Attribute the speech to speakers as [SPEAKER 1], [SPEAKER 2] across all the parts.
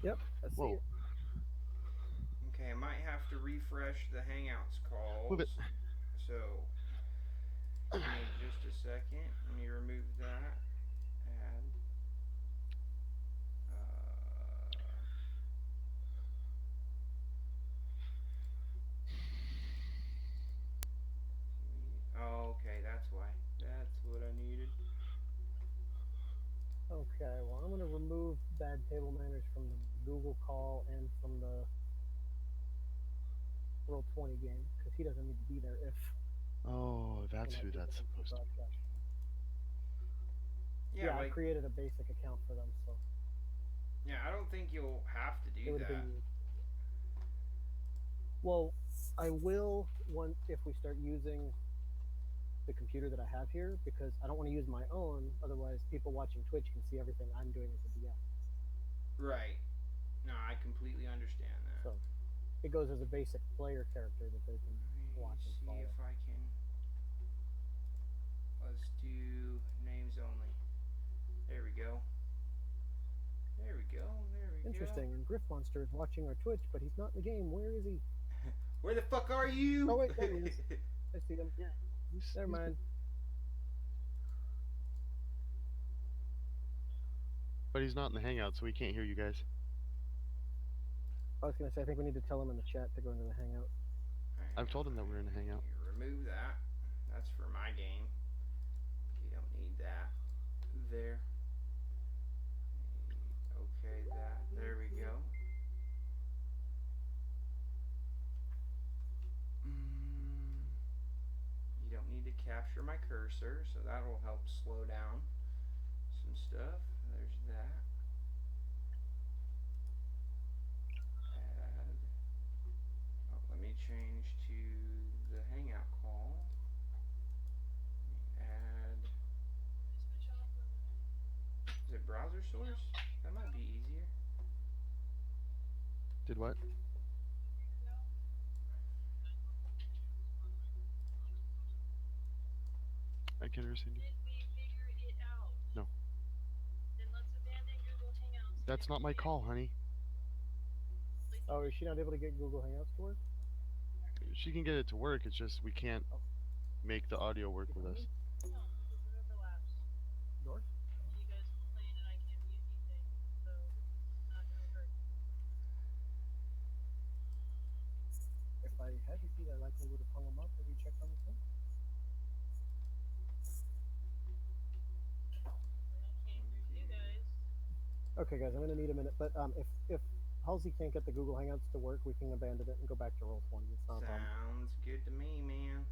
[SPEAKER 1] Yep, I see it.
[SPEAKER 2] Okay, I might have to refresh the Hangouts
[SPEAKER 3] Move it.
[SPEAKER 2] calls. So, give me just a second. Let me remove that. Add. Oh, okay, that's why. That's what I needed.
[SPEAKER 1] Okay, well, I'm going to remove bad table manners from the Google call and from the Roll20 game because he doesn't need to be there if
[SPEAKER 3] Oh,
[SPEAKER 1] we're
[SPEAKER 3] that's
[SPEAKER 1] not
[SPEAKER 3] who
[SPEAKER 1] using
[SPEAKER 3] that's
[SPEAKER 1] him for
[SPEAKER 3] supposed to be.
[SPEAKER 1] broadcasting.
[SPEAKER 2] Yeah,
[SPEAKER 1] Yeah, I
[SPEAKER 2] like,
[SPEAKER 1] created a basic account for them, so
[SPEAKER 2] yeah, I don't think you'll have to
[SPEAKER 1] it
[SPEAKER 2] do
[SPEAKER 1] would have
[SPEAKER 2] that.
[SPEAKER 1] been used. Well, I will if we start using the computer that I have here because I don't want to use my own. Otherwise, people watching Twitch can see everything I'm doing as a DM.
[SPEAKER 2] Right. No, I completely understand that.
[SPEAKER 1] So it goes as a basic player character that they can
[SPEAKER 2] Let me
[SPEAKER 1] watch and
[SPEAKER 2] see
[SPEAKER 1] follow.
[SPEAKER 2] if I can. Let's do names only. There we go. There we go. There we go.
[SPEAKER 1] Interesting. And Griff Monster is watching our Twitch, but he's not in the game. Where is he?
[SPEAKER 2] Where the fuck are
[SPEAKER 1] Oh
[SPEAKER 2] you?
[SPEAKER 1] wait, there he is. I see him.
[SPEAKER 3] Yeah,
[SPEAKER 1] Never mind.
[SPEAKER 3] but he's not in the hangout, so he can't hear you guys.
[SPEAKER 1] I was gonna say I think we need to tell him in the chat to go into the Hangout.
[SPEAKER 3] I've told him that we're in a hangout.
[SPEAKER 2] Remove that. That's for my game. You don't need that. There. Okay, that. There we go. You don't need to capture my cursor, so that'll help slow down some stuff. There's that. Add. Oh, let me change to the Hangout call. Add. Is it browser source? That might be easier.
[SPEAKER 3] Did what? I can't understand you. No. That's not my call, honey.
[SPEAKER 1] Oh, is she not able to get Google Hangouts to work?
[SPEAKER 3] She can get it to work. It's just we can't make the audio work with us.
[SPEAKER 1] Yours? If I had your feet, I likely would have hung them up. Have you checked on the thing? Okay, guys, I'm gonna need a minute. But if Halsey can't get the Google Hangouts to work, we can abandon it and go back to Roll20. It's not a problem.
[SPEAKER 2] Sounds good to me, man.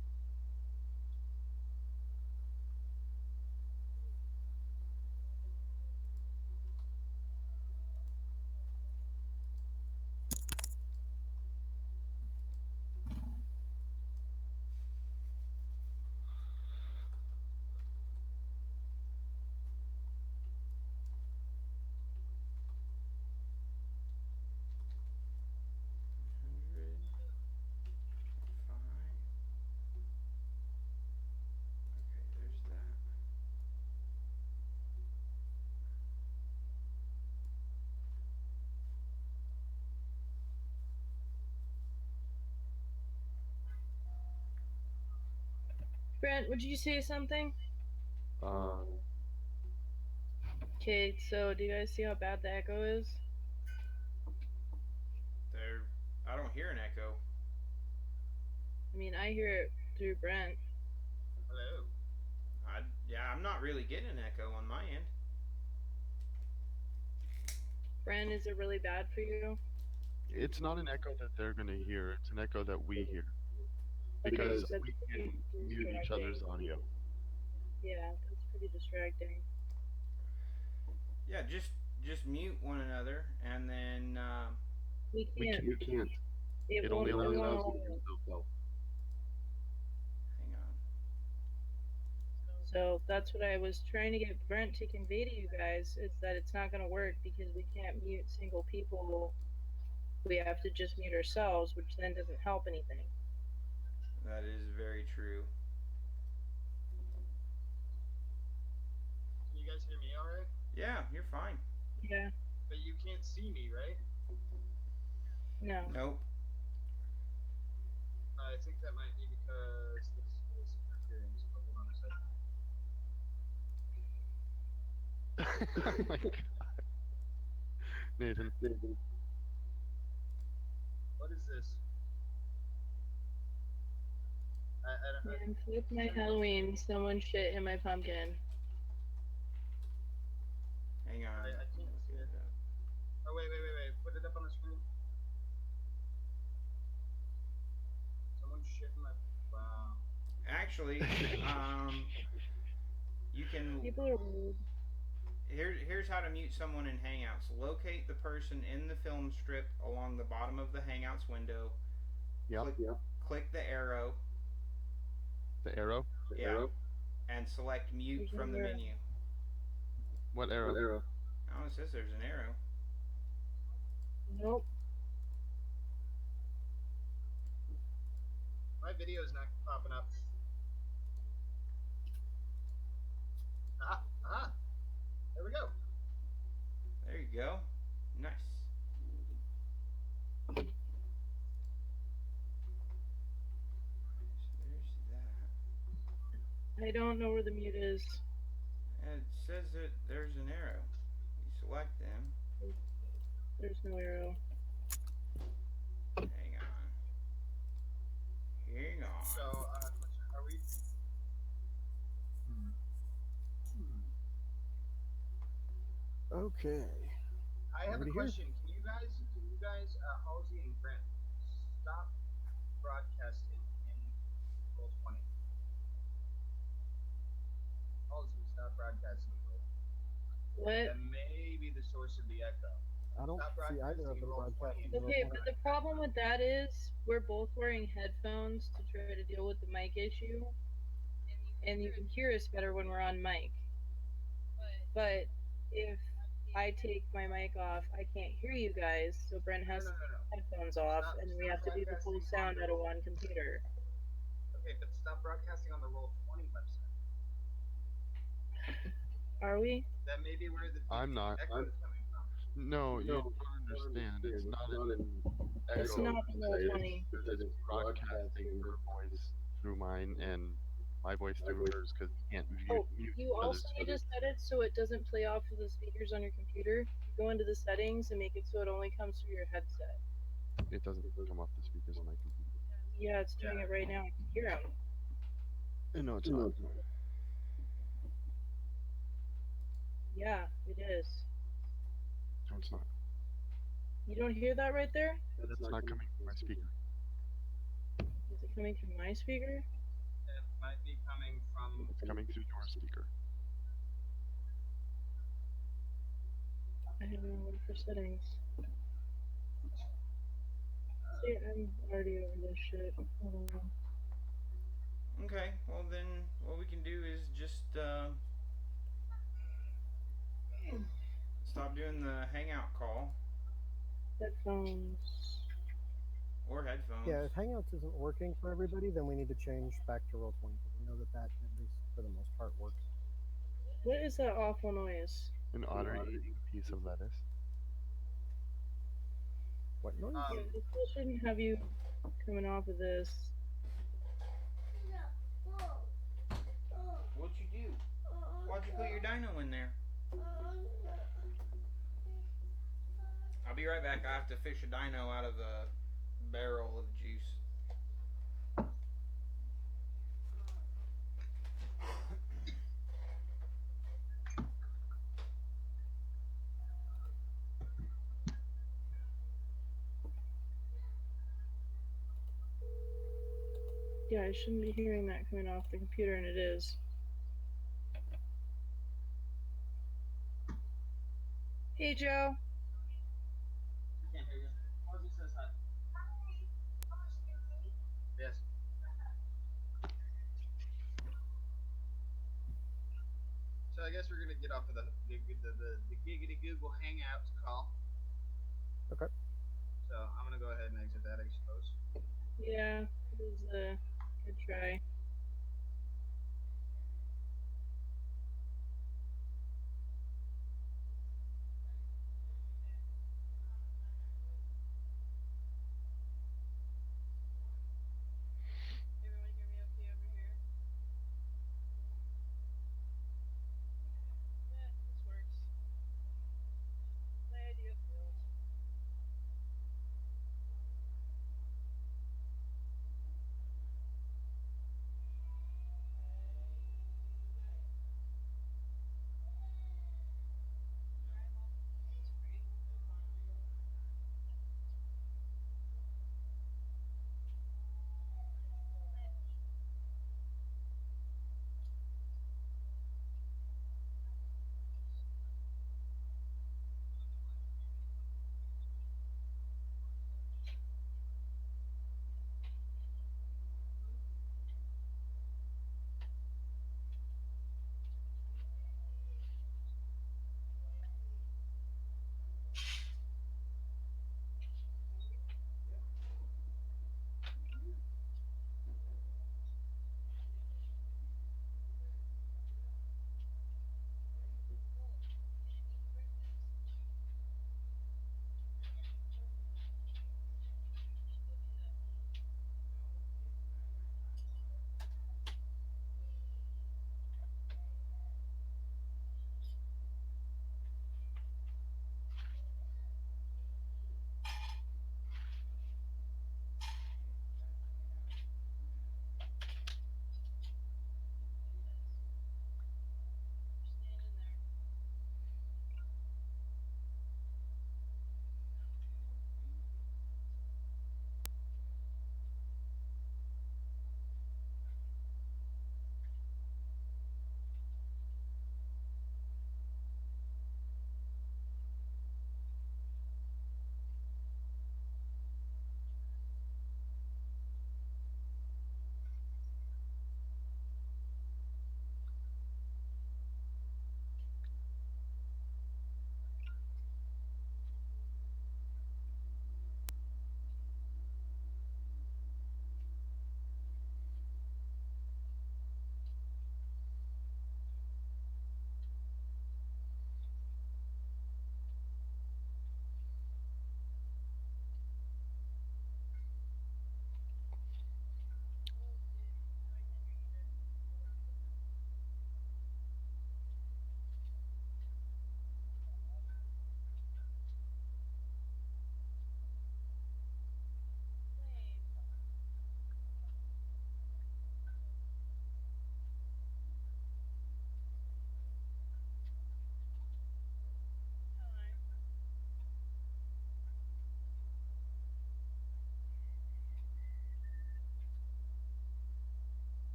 [SPEAKER 2] Okay, there's that.
[SPEAKER 4] Brent, would you say something?
[SPEAKER 3] Uh,
[SPEAKER 4] Okay, so do you guys see how bad the echo is?
[SPEAKER 2] There. I don't hear an echo.
[SPEAKER 4] I mean, I hear it through Brent.
[SPEAKER 2] Hello. Yeah, I'm not really getting an echo on my end.
[SPEAKER 4] Brent, is it really bad for you?
[SPEAKER 3] it's not an echo that they're gonna hear. It's an echo that we hear because
[SPEAKER 4] That's
[SPEAKER 3] we
[SPEAKER 4] pretty
[SPEAKER 3] can mute each
[SPEAKER 4] distracting.
[SPEAKER 3] other's audio.
[SPEAKER 4] Yeah, that's pretty distracting.
[SPEAKER 2] Yeah, just mute one another, and then
[SPEAKER 4] We can't.
[SPEAKER 3] You can't.
[SPEAKER 4] It
[SPEAKER 3] It only
[SPEAKER 4] won't. It
[SPEAKER 3] allows you to
[SPEAKER 4] won't.
[SPEAKER 3] use yourself.
[SPEAKER 2] hang on.
[SPEAKER 4] So that's what I was trying to get Brent to convey to you guys is that it's not going to work because we can't mute single people. We have to just mute ourselves, which then doesn't help anything.
[SPEAKER 2] That is very true.
[SPEAKER 5] Can you guys hear me all right?
[SPEAKER 2] Yeah, you're fine.
[SPEAKER 4] Yeah.
[SPEAKER 5] But you can't see me, right?
[SPEAKER 4] No.
[SPEAKER 2] Nope.
[SPEAKER 5] I think that might be because this is interfering. So hold on a second.
[SPEAKER 3] Oh my God. Nathan.
[SPEAKER 5] What is this?
[SPEAKER 4] Man, flip my Halloween. Someone shit in my pumpkin.
[SPEAKER 2] Hang on.
[SPEAKER 5] I can't
[SPEAKER 2] I'm
[SPEAKER 5] see
[SPEAKER 2] looking
[SPEAKER 5] it.
[SPEAKER 2] up.
[SPEAKER 5] Oh wait. Put it up on the screen. Someone shit in my. Wow.
[SPEAKER 2] Actually, you can.
[SPEAKER 4] People are rude.
[SPEAKER 2] Here's how to mute someone in Hangouts. Locate the person in the film strip along the bottom of the Hangouts window.
[SPEAKER 3] Yep.
[SPEAKER 2] Click the arrow.
[SPEAKER 3] The arrow.
[SPEAKER 2] Yeah. And select mute
[SPEAKER 4] There's
[SPEAKER 2] from the
[SPEAKER 4] no arrow.
[SPEAKER 2] menu.
[SPEAKER 3] What arrow?
[SPEAKER 2] Oh, it says there's an arrow.
[SPEAKER 4] Nope.
[SPEAKER 5] My video is not popping up. Aha. There we go.
[SPEAKER 2] There you go. Nice. So there's that.
[SPEAKER 4] I don't know where the mute is.
[SPEAKER 2] And it says that there's an arrow. You select them.
[SPEAKER 4] There's no arrow.
[SPEAKER 2] Hang on.
[SPEAKER 5] So, are we?
[SPEAKER 1] Okay.
[SPEAKER 5] I have a
[SPEAKER 1] Already here?
[SPEAKER 5] question. Can you guys, Halsey and Brent, stop broadcasting in Roll20? Halsey, stop broadcasting in Roll20.
[SPEAKER 4] What?
[SPEAKER 5] That may be the source of the echo.
[SPEAKER 1] I don't
[SPEAKER 5] Stop
[SPEAKER 1] see either of
[SPEAKER 5] broadcasting
[SPEAKER 1] them
[SPEAKER 5] in Roll20.
[SPEAKER 1] broadcasting.
[SPEAKER 4] Okay, but the problem with that is we're both wearing headphones to try to deal with the mic issue, and you can hear us better when we're on mic. But if I take my mic off, I can't hear you guys, so Brent has
[SPEAKER 5] No.
[SPEAKER 4] headphones off, and we have to do the full sound out of one computer.
[SPEAKER 5] Okay, but stop broadcasting on the Roll20 website.
[SPEAKER 4] Are we?
[SPEAKER 5] That may be where the
[SPEAKER 3] I'm not.
[SPEAKER 5] echo is coming from.
[SPEAKER 3] No, you don't understand. It's not an
[SPEAKER 4] It's
[SPEAKER 3] echo.
[SPEAKER 4] not the Roll20.
[SPEAKER 3] It's broadcasting her voice through mine and my voice through hers because we can't
[SPEAKER 4] Oh,
[SPEAKER 3] mute
[SPEAKER 4] you
[SPEAKER 3] each
[SPEAKER 4] also
[SPEAKER 3] other's.
[SPEAKER 4] need to set it so it doesn't play off of the speakers on your computer. You go into the settings and make it so it only comes through your headset.
[SPEAKER 3] It doesn't come off the speakers on my computer.
[SPEAKER 4] Yeah, it's doing it right now. I can hear him.
[SPEAKER 3] No, it's not.
[SPEAKER 4] Yeah, it is.
[SPEAKER 3] No, it's not.
[SPEAKER 4] You don't hear that right there?
[SPEAKER 3] That's not coming from my speaker.
[SPEAKER 4] Is it coming from my speaker?
[SPEAKER 5] It might be coming from.
[SPEAKER 3] It's coming through your speaker.
[SPEAKER 4] I have no one for settings. See, I'm already over this shit. Hold on.
[SPEAKER 2] Okay, well then what we can do is just stop doing the hangout call
[SPEAKER 4] Headphones.
[SPEAKER 2] or headphones.
[SPEAKER 1] Yeah, if Hangouts isn't working for everybody, then we need to change back to Roll20 because we know that at least for the most part, works.
[SPEAKER 4] What is that awful noise?
[SPEAKER 3] An otter eating a piece of lettuce.
[SPEAKER 1] What noise?
[SPEAKER 4] Yeah, this still shouldn't have you coming off of this.
[SPEAKER 2] What'd you do? Why'd you put your dino in there? I'll be right back. I have to fish a dino out of a barrel of juice.
[SPEAKER 4] Yeah, I shouldn't be hearing that coming off the computer, and it is. Hey, Joe.
[SPEAKER 5] I can't hear you. Halsey says hi. Yes. So I guess we're gonna get off of the giggity Google Hangouts call.
[SPEAKER 1] Okay.
[SPEAKER 5] So I'm gonna go ahead and exit that, I suppose.
[SPEAKER 4] Yeah, it was a good try.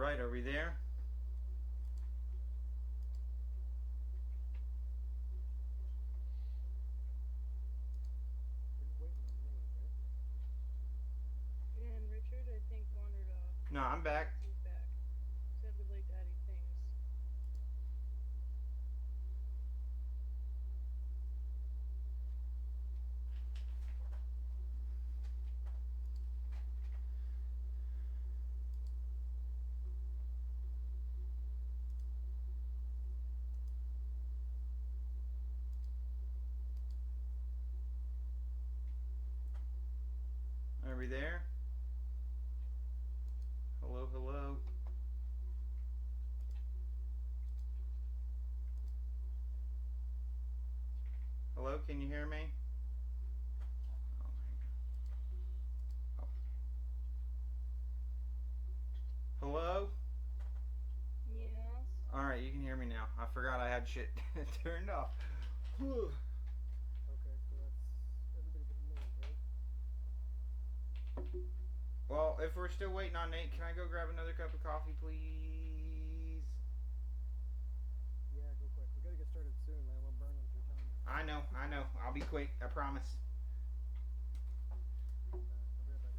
[SPEAKER 2] right, are we there?
[SPEAKER 1] We're just waiting on Nate, right?
[SPEAKER 4] And Richard, I think, wandered off.
[SPEAKER 2] No, I'm back.
[SPEAKER 4] He's back. Sounded like adding things.
[SPEAKER 2] Are we there? Hello, hello. Hello, can you hear me? Oh my god. Oh. Hello?
[SPEAKER 4] Yes.
[SPEAKER 2] Alright, you can hear me now. I forgot I had shit turned off. Whew.
[SPEAKER 1] Okay, so that's everybody but Nate, right?
[SPEAKER 2] Well, if we're still waiting on Nate, can I go grab another cup of coffee, please?
[SPEAKER 1] Yeah, go quick. We gotta get started soon, man. We're burning through time.
[SPEAKER 2] I know. I'll be quick. I promise.
[SPEAKER 1] I'll be right back.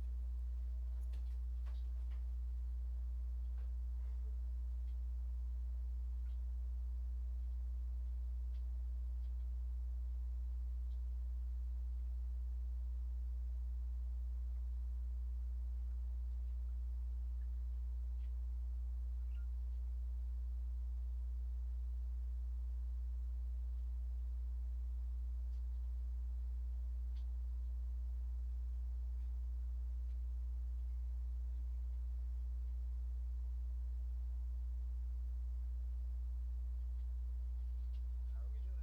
[SPEAKER 5] How are we doing?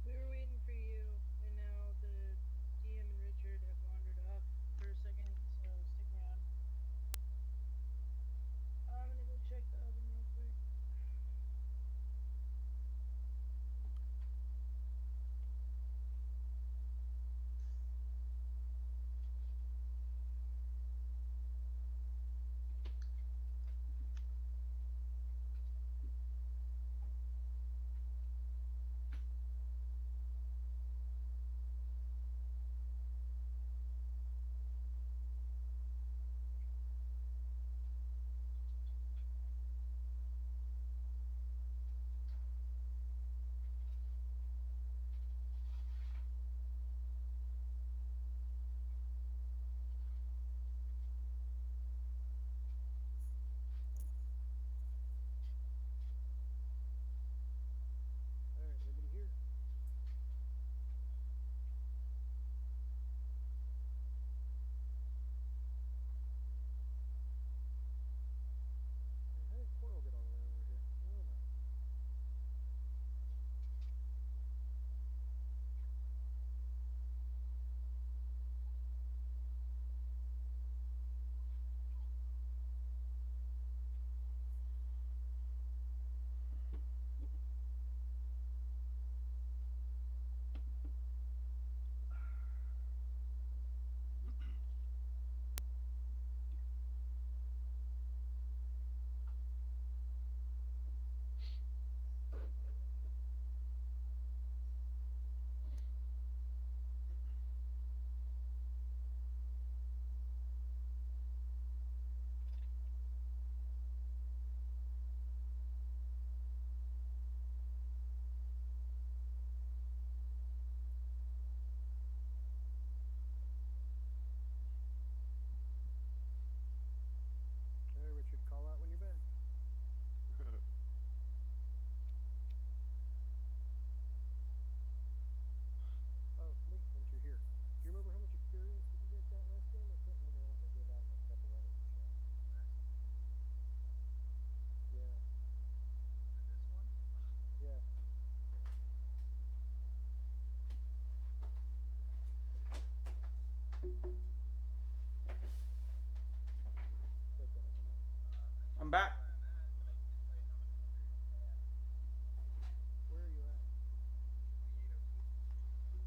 [SPEAKER 4] We were waiting for you, and now the DM and Richard have wandered off for a second, so stick around. I'm gonna go check the oven real quick.
[SPEAKER 1] Alright, everybody here? Man, how did Coral get all the way over here? Oh my. Alright, Richard, call out when you're back. Oh, Nate, since you're here. Do you remember how much experience that you guys got last game? I can't remember how much I gave out in a couple letters in chat. Yeah,
[SPEAKER 5] For this one?
[SPEAKER 1] yeah. Take that as a no.
[SPEAKER 5] I
[SPEAKER 2] I'm
[SPEAKER 5] can
[SPEAKER 2] back.
[SPEAKER 5] tell you where I'm at, but I can't tell you how much experience I have.
[SPEAKER 1] Where are you at?
[SPEAKER 5] 2802.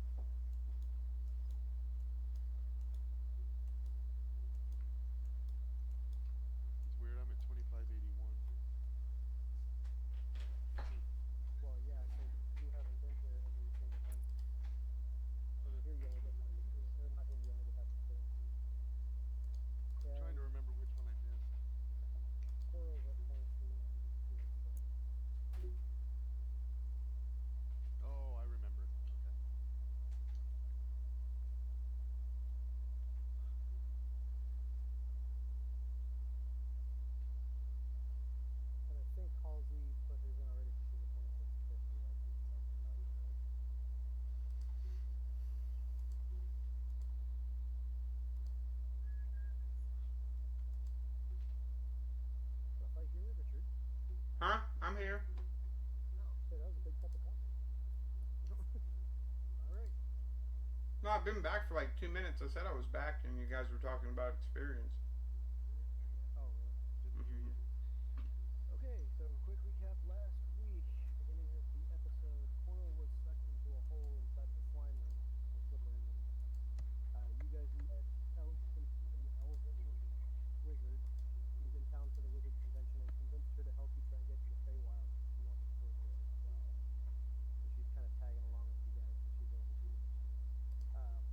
[SPEAKER 2] No, I've been back for like 2 minutes. I said I was back, and you guys were talking about experience.
[SPEAKER 1] Oh, really?
[SPEAKER 3] Didn't hear you.
[SPEAKER 1] Okay, so quick recap. Last week, beginning of the episode, Coral was sucked into a hole inside of the slime room, the slippery room. You guys met an elven wizard who's in town for the wizard convention and convinced her to help you try and get to the Feywild if you wanted to go there as well. So she's kind of tagging along with you guys, but she's over here. Um,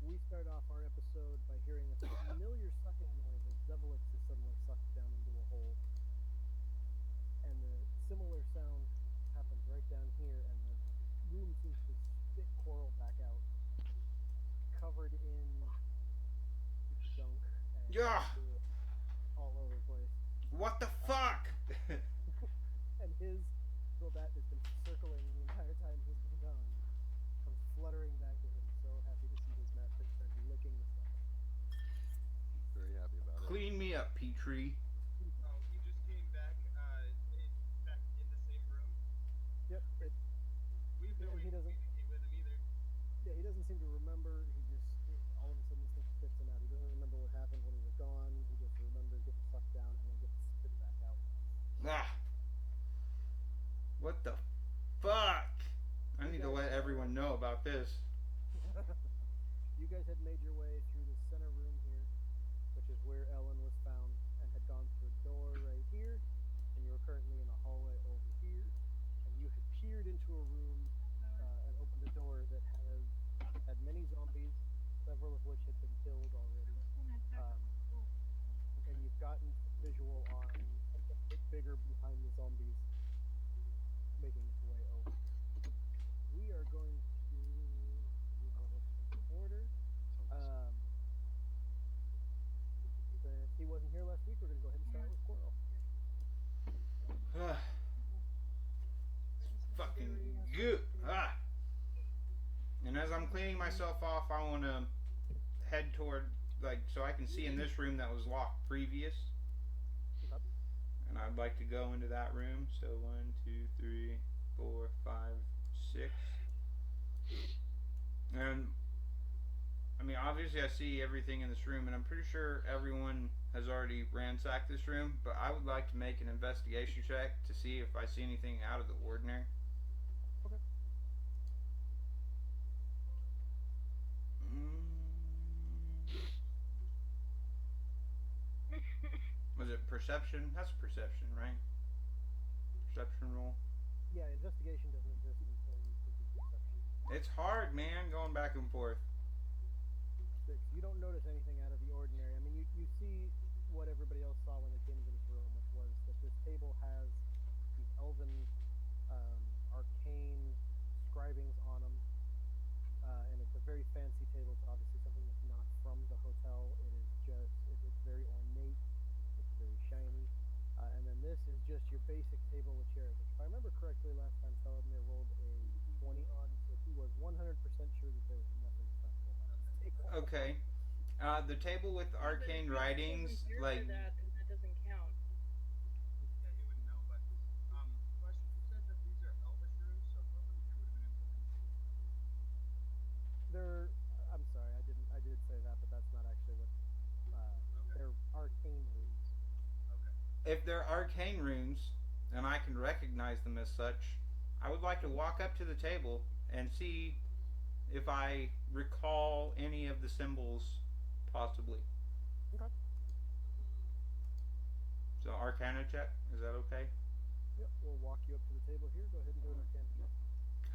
[SPEAKER 1] we start off our episode by hearing a familiar sucking noise as Zevelix is suddenly sucked down into a hole. And the similar sound happens right down here, and the room seems to spit Coral back out, covered in gunk and
[SPEAKER 2] Yeah.
[SPEAKER 1] dirt all over the place.
[SPEAKER 2] What the fuck?
[SPEAKER 1] And his Gildat has been circling the entire time he's been gone. Comes fluttering back to him, so happy to see his master, and starts licking the stuff.
[SPEAKER 3] Very happy about it.
[SPEAKER 2] Clean me up, Petrie.
[SPEAKER 5] Oh, he just came back. Back in the same room.
[SPEAKER 1] Yep.
[SPEAKER 5] We
[SPEAKER 1] Yeah,
[SPEAKER 5] don't
[SPEAKER 1] he doesn't-
[SPEAKER 5] communicate with him either.
[SPEAKER 1] Yeah, he doesn't seem to remember. He just all of a sudden this thing spits him out. He doesn't remember what happened when he was gone. He just remembers getting sucked down and then gets spit back out.
[SPEAKER 2] Ah. What the fuck? I need to let everyone know about this.
[SPEAKER 1] You guys had made your way through the center room here, which is where Ellen was found, and had gone through a door right here, and you were currently in a hallway over here, and you had peered into a room and opened a door that had many zombies, several of which had been killed already. And you've gotten visual on something a bit bigger behind the zombies making its way over. We are going to move on in order. Since he wasn't here last week, we're going to go ahead and start with Coral.
[SPEAKER 2] Fucking good. Ah. And as I'm cleaning myself off, I want to head toward, like, so I can see in this room that was locked previous.
[SPEAKER 1] Okay.
[SPEAKER 2] And I'd like to go into that room. So 1, 2, 3, 4, 5, 6. And I mean, obviously, I see everything in this room, and I'm pretty sure everyone has already ransacked this room. But I would like to make an investigation check to see if I see anything out of the ordinary.
[SPEAKER 1] Okay.
[SPEAKER 2] Was it perception? That's perception, right? Perception roll.
[SPEAKER 1] Yeah, investigation doesn't exist until you take your perception.
[SPEAKER 2] It's hard, man, going back and forth.
[SPEAKER 1] 6. You don't notice anything out of the ordinary. I mean, you see what everybody else saw when they came into this room, which was that this table has these elven, arcane scribings on them, and it's a very fancy table. It's obviously something that's not from the hotel. It is just, it's very ornate. It's very shiny. And then this is just your basic table with chairs, which if I remember correctly, last time Feldmir rolled a 20 on, so he was 100% sure that there was nothing special about this table.
[SPEAKER 2] Okay. The table with arcane writings, like,
[SPEAKER 4] that doesn't count.
[SPEAKER 5] Yeah, he wouldn't know. But question: you said that these are elvish rooms, so nobody here would have been able to communicate.
[SPEAKER 1] They're, I'm sorry, I did say that, but that's not actually what, they're arcane rooms.
[SPEAKER 5] Okay.
[SPEAKER 2] if they're arcane runes, and I can recognize them as such, I would like to walk up to the table and see if I recall any of the symbols, possibly.
[SPEAKER 1] Okay.
[SPEAKER 2] So Arcana check, is that okay?
[SPEAKER 1] Yep, we'll walk you up to the table here. Go ahead and do an arcana check.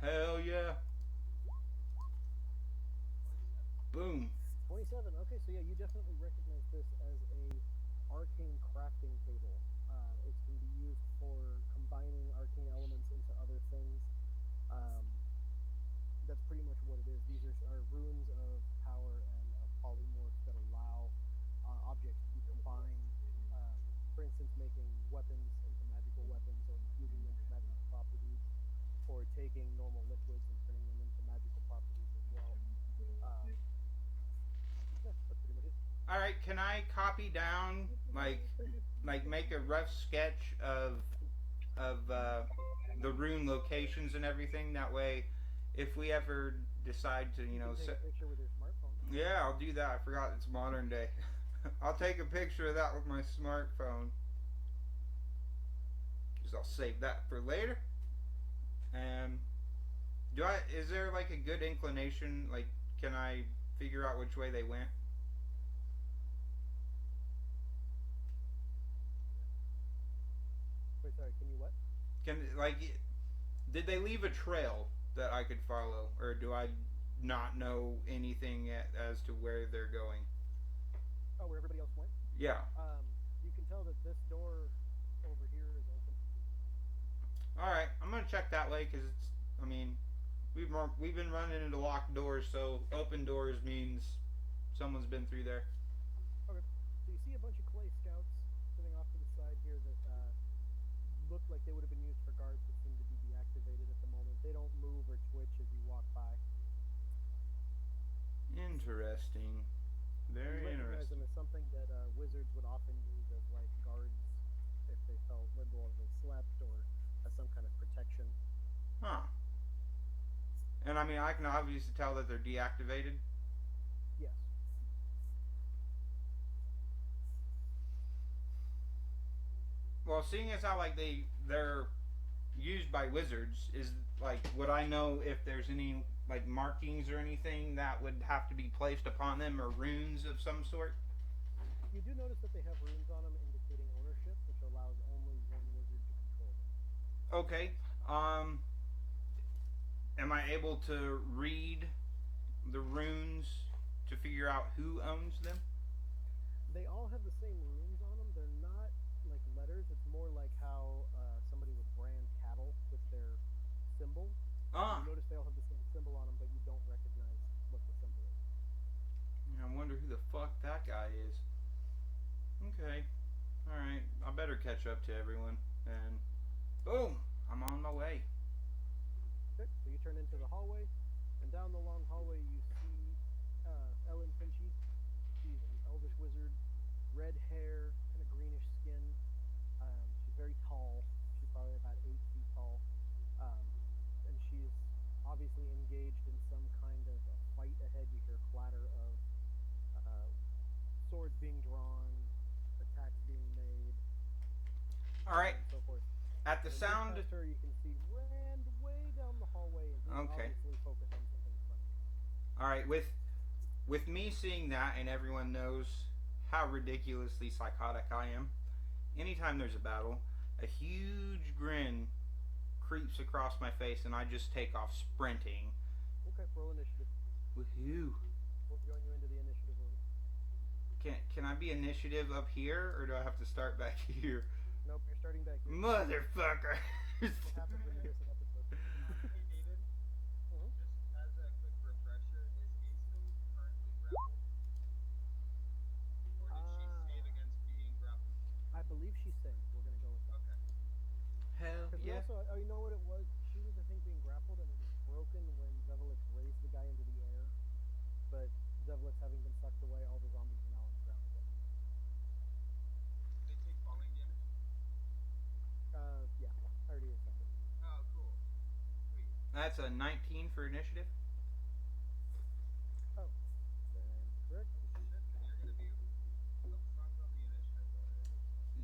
[SPEAKER 2] Hell yeah. Boom.
[SPEAKER 1] 27. Okay, so yeah, you definitely recognize this as a arcane crafting table. It can be used for combining arcane elements into other things. That's pretty much what it is. These are runes of power and of polymorphs that allow objects to be combined. For instance, making weapons into magical weapons, or infusing them with magical properties, or taking normal liquids and turning them into magical properties as well. Yeah, that's pretty much it.
[SPEAKER 2] All right, can I copy down, like make a rough sketch of of the rune locations and everything. That way, if we ever decide to,
[SPEAKER 1] You can take a picture with your smartphone.
[SPEAKER 2] yeah, I'll do that. I forgot it's modern day. I'll take a picture of that with my smartphone. Just I'll save that for later. And do I? Is there like a good inclination? Like, can I figure out which way they went?
[SPEAKER 1] Wait, sorry. Can you what?
[SPEAKER 2] Can like, did they leave a trail that I could follow, or do I not know anything as to where they're going?
[SPEAKER 1] Oh, where everybody else went.
[SPEAKER 2] Yeah.
[SPEAKER 1] You can tell that this door over here is open.
[SPEAKER 2] All right, I'm gonna check that way because it's. I mean, we've been running into locked doors, so open doors means someone's been through there.
[SPEAKER 1] Okay. So you see a bunch of clay scouts sitting off to the side here that look like they would have been used for guards that seem to be deactivated at the moment. They don't move or twitch as you walk by.
[SPEAKER 2] Interesting. Very
[SPEAKER 1] You recognize
[SPEAKER 2] interesting.
[SPEAKER 1] them as something that wizards would often use as like guards if they felt liberal or they slept or as some kind of protection.
[SPEAKER 2] Huh. And I mean, I can obviously tell that they're deactivated.
[SPEAKER 1] Yes.
[SPEAKER 2] Well, seeing as how like they're used by wizards, is like would I know if there's any like markings or anything that would have to be placed upon them or runes of some sort?
[SPEAKER 1] You do notice that they have runes on them indicating ownership, which allows only one wizard to control them.
[SPEAKER 2] Okay. Am I able to read the runes to figure out who owns them?
[SPEAKER 1] They all have the same runes on them. They're not like letters. It's more like how somebody would brand cattle with their symbol. You notice they all have the same symbol on them, but you don't recognize what the symbol is.
[SPEAKER 2] I wonder who the fuck that guy is. Okay. Alright. I better catch up to everyone. And boom! I'm on my way.
[SPEAKER 1] Okay, so you turn into the hallway, and down the long hallway you see Ellen Finchie. She's an elvish wizard, red hair, kind of greenish skin. She's very tall. She's probably about 8 feet tall. And she's obviously engaged in some kind of a fight ahead. You hear clatter of swords being drawn, attacks being made,
[SPEAKER 2] Alright.
[SPEAKER 1] and so forth.
[SPEAKER 2] At the
[SPEAKER 1] And
[SPEAKER 2] sound.
[SPEAKER 1] past her, you can see Rand way down the hallway, and he's
[SPEAKER 2] Okay.
[SPEAKER 1] obviously focused on something in front of him.
[SPEAKER 2] Alright, with me seeing that and everyone knows how ridiculously psychotic I am, anytime there's a battle, a huge grin creeps across my face and I just take off sprinting.
[SPEAKER 1] Okay, roll initiative.
[SPEAKER 2] Woohoo.
[SPEAKER 1] We'll join you into the initiative order.
[SPEAKER 2] Can I be initiative up here or do I have to start back here?
[SPEAKER 1] Nope, you're starting back here.
[SPEAKER 2] Motherfucker.
[SPEAKER 1] What happens when you miss an episode?
[SPEAKER 5] Hey David,
[SPEAKER 1] Mhm.
[SPEAKER 5] just as a quick refresher, is Aisling currently grappled? Or did she save against being grappled?
[SPEAKER 1] I believe she saved. We're gonna go with that.
[SPEAKER 5] Okay.
[SPEAKER 2] Hell
[SPEAKER 1] Because
[SPEAKER 2] yeah.
[SPEAKER 1] also, oh, you know what it was? She was, I think, being grappled, and it was broken when Zevelix raised the guy into the air. But Zevelix having been sucked away, all the zombies are now on the ground again.
[SPEAKER 5] They take falling damage?
[SPEAKER 1] Yeah, I already assigned it.
[SPEAKER 5] Oh, cool. Sweet.
[SPEAKER 2] That's a 19 for initiative.
[SPEAKER 1] Oh, then correct.
[SPEAKER 5] Shit, then you're gonna be up front on the initiative order.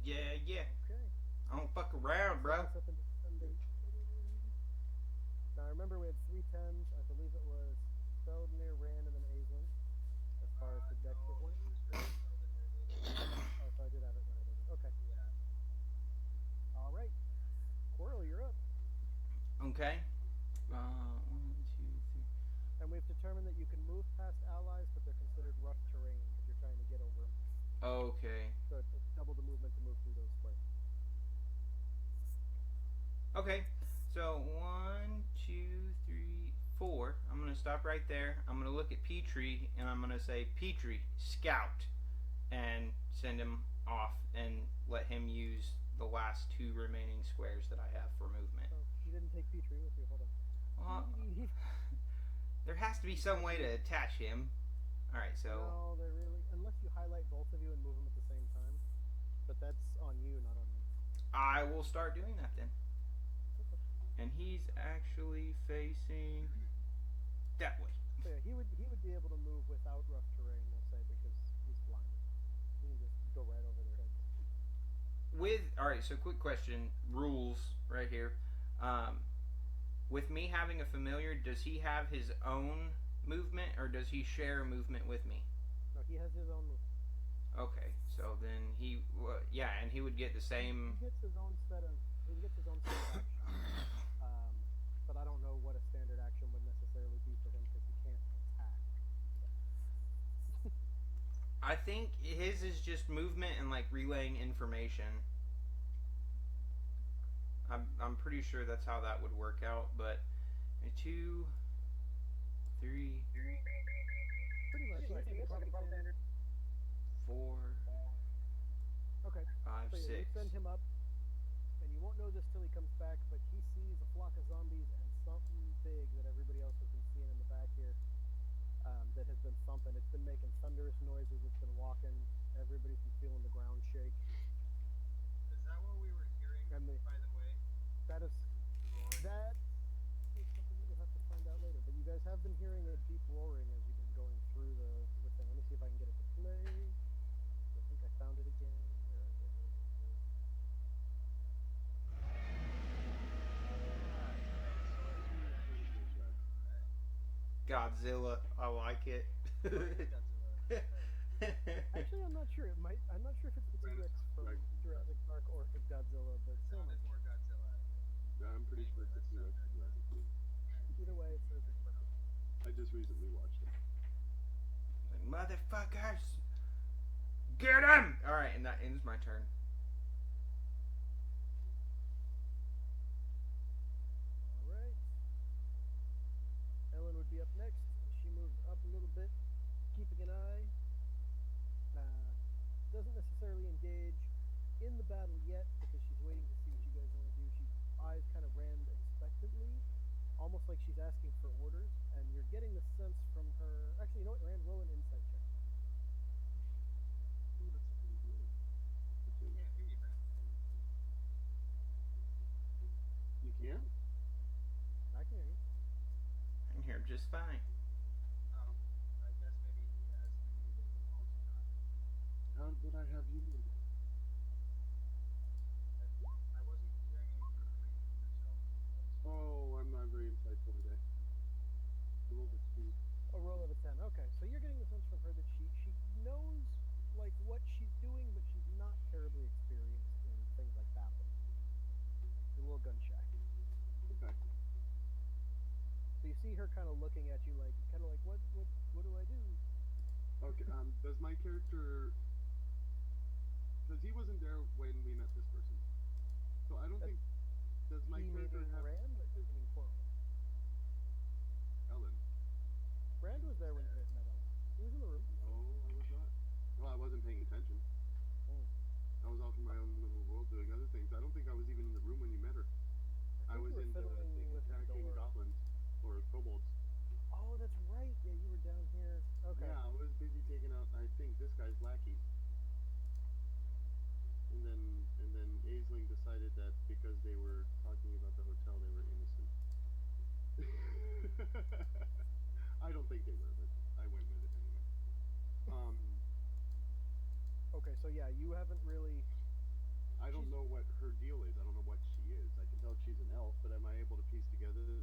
[SPEAKER 2] Yeah, yeah.
[SPEAKER 1] Okay.
[SPEAKER 2] I don't fuck around, bro.
[SPEAKER 1] That's up into descending. Now remember, we had 3 10s. I believe it was Feldnir, Rand, and then Aisling. As far as the deck
[SPEAKER 5] No,
[SPEAKER 1] went.
[SPEAKER 5] it was really Sheldon here, David.
[SPEAKER 1] Oh, so I did have it right. Okay.
[SPEAKER 5] Yeah.
[SPEAKER 1] All right. Quirrell, you're up.
[SPEAKER 2] Okay. 1, 2, 3.
[SPEAKER 1] And we've determined that you can move past allies, but they're considered rough terrain because you're trying to get over them.
[SPEAKER 2] Okay.
[SPEAKER 1] So it takes double the movement to move through those squares.
[SPEAKER 2] Okay. So 1, 2, 3, 4. I'm gonna stop right there. I'm gonna look at Petrie and I'm gonna say, Petrie, scout, and send him off and let him use the last 2 remaining squares that I have for movement.
[SPEAKER 1] Oh, you didn't take Petrie with you. Hold on.
[SPEAKER 2] There has to be some way to attach him. All right. So.
[SPEAKER 1] No, they're really unless you highlight both of you and move them at the same time. But that's on you, not on me.
[SPEAKER 2] I will start doing that then.
[SPEAKER 1] Okay.
[SPEAKER 2] And he's actually facing that way.
[SPEAKER 1] So yeah, he would be able to move without rough terrain, we'll say, because he's flying. He can just go right over their heads.
[SPEAKER 2] Alright, so quick question, rules right here. Um, with me having a familiar, does he have his own movement or does he share movement with me?
[SPEAKER 1] No, he has his own movement.
[SPEAKER 2] Okay, so then yeah, and he would get the same.
[SPEAKER 1] He gets his own set of actions. But I don't know what a standard action would necessarily be for him because he can't attack.
[SPEAKER 2] I think his is just movement and like relaying information. I'm pretty sure that's how that would work out, but 2, 3,
[SPEAKER 1] Pretty much. Yeah, I think probably standard.
[SPEAKER 2] 4,
[SPEAKER 1] Okay.
[SPEAKER 2] 5,
[SPEAKER 1] So yeah,
[SPEAKER 2] 6.
[SPEAKER 1] you send him up, and you won't know this till he comes back, but he sees a flock of zombies and something big that everybody else has been seeing in the back here. That has been thumping. It's been making thunderous noises. It's been walking. Everybody's been feeling the ground shake.
[SPEAKER 5] Is that what we were hearing,
[SPEAKER 1] And
[SPEAKER 5] by the way?
[SPEAKER 1] that is something that you'll have to find out later. But you guys have been hearing a deep roaring as you've been going through the thing. Let me see if I can get it to play. I think I found it again. Where is it?
[SPEAKER 2] Godzilla, I like it.
[SPEAKER 1] Actually, I'm not sure. I'm not sure if it's the T-Rex from Jurassic Park or if it's Godzilla, but same
[SPEAKER 5] Sounded
[SPEAKER 1] idea.
[SPEAKER 5] more Godzilla.
[SPEAKER 3] Yeah, I'm pretty sure it's a T-Rex.
[SPEAKER 1] Either way, it says it's perfect.
[SPEAKER 3] I just recently watched it.
[SPEAKER 2] Motherfuckers! Get him! Alright, and that ends my turn.
[SPEAKER 1] All right. Ellen would be up next, and she moves up a little bit, keeping an eye. Doesn't necessarily engage in the battle yet because she's waiting to see what you guys want to do. She eyes kind of Rand expectantly, almost like she's asking for orders, and you're getting the sense from her. Actually, you know what? Rand, roll an insight check.
[SPEAKER 3] Ooh, that's a pretty good.
[SPEAKER 5] Can't hear you, man.
[SPEAKER 3] You can?
[SPEAKER 1] I can hear you.
[SPEAKER 2] I can hear just fine.
[SPEAKER 5] Oh, I guess maybe he has me muted and also not.
[SPEAKER 3] How did I have you muted?
[SPEAKER 5] I wasn't hearing anything coming from yourself.
[SPEAKER 3] Oh, I'm not very insightful today. I rolled a 2.
[SPEAKER 1] A roll of a 10. Okay, so you're getting the sense from her that she knows like what she's doing, but she's not terribly experienced in things like battle. She's a little gun shy.
[SPEAKER 3] Okay.
[SPEAKER 1] So you see her kind of looking at you like what do I do?
[SPEAKER 3] Okay, does my character... Because he wasn't there when we met this person. So I don't think... Does my
[SPEAKER 1] He
[SPEAKER 3] character
[SPEAKER 1] meaning
[SPEAKER 3] have...
[SPEAKER 1] Rand or he meaning Coral?
[SPEAKER 3] Ellen?
[SPEAKER 1] Rand was there when you guys met Ellen. He was in the room.
[SPEAKER 3] No, I was not. Well, I wasn't paying attention. I was off in my own little world doing other things. I don't think I was even in the room when you met her. I was
[SPEAKER 1] you were
[SPEAKER 3] in the
[SPEAKER 1] fiddling
[SPEAKER 3] thing
[SPEAKER 1] with the
[SPEAKER 3] attacking
[SPEAKER 1] door.
[SPEAKER 3] goblins. Or kobolds.
[SPEAKER 1] Oh, that's right. Yeah, you were down here. Okay.
[SPEAKER 3] Yeah, I was busy taking out, I think, this guy's lackeys. And then Aisling decided that because they were talking about the hotel, they were innocent. I don't think they were, but I went with it anyway.
[SPEAKER 1] Okay, so yeah, you haven't really.
[SPEAKER 3] I don't know what her deal is. I don't know what she is. I can tell she's an elf, but am I able to piece together that